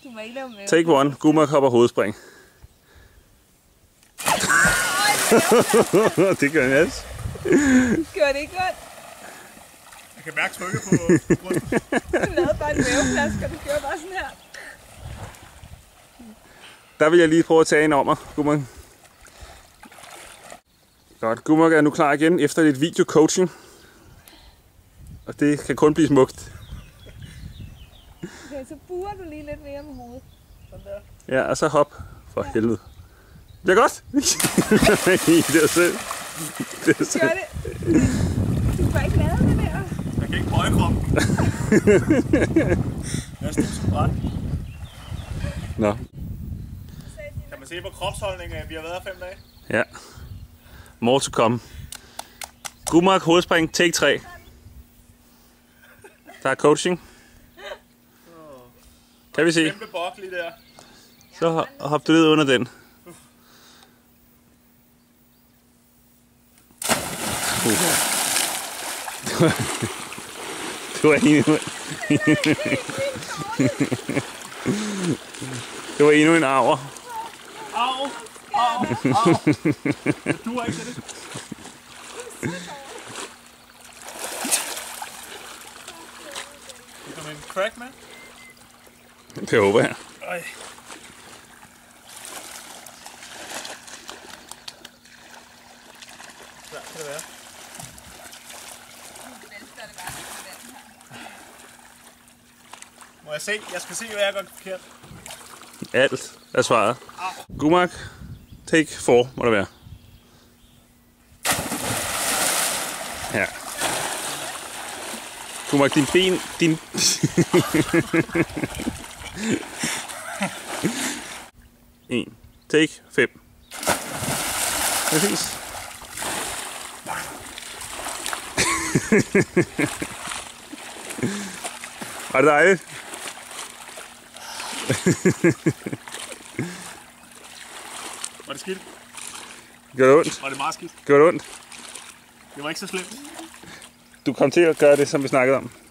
Du må ikke lave med. Take one. Gumak hopper hovedspring. Det gør en as. Gør det ikke godt? Jeg kan mærke trykket på grunden. Du lavede bare en væveplask, og du gjorde bare sådan her. Der vil jeg lige prøve at tage en om mig, Gumak. Godt, Gumak er nu klar igen efter lidt videocoaching. Og det kan kun blive smukt. Okay, så buer du lige lidt mere med hovedet. Sådan der. Ja, og så hop. For helvede. Det er godt. Det er sødt. Det er sødt. Gør det. Du får ikke lavet det der. Jeg kan ikke bøje kroppen. Jeg står som bræt. Nå. Kan man se på kropsholdningen, at vi har været her 5 dage? Ja. More to come. Gumak hovedspring, take 3. Der er coaching. Kan vi se? Kæmpe bok lige der. Så hop du ned under den. Du var det var endnu en arver. Au! Au! Au! Jeg duer ikke til det. Det kommer en crack med. Det håber jeg. Øj. Der kan det være. Må jeg se? Jeg skal se, hvad jeg gør forkert. Alt er svaret. Gumak, take 4 må det være. Ja. Gumak, din ben... Din... En. Take 5. Præcis. Var det dejligt? Var det skidt? Gør det ondt? Var det meget skidt? Gør det ondt? Det var ikke så slemt. Du kom til at gøre det, som vi snakkede om.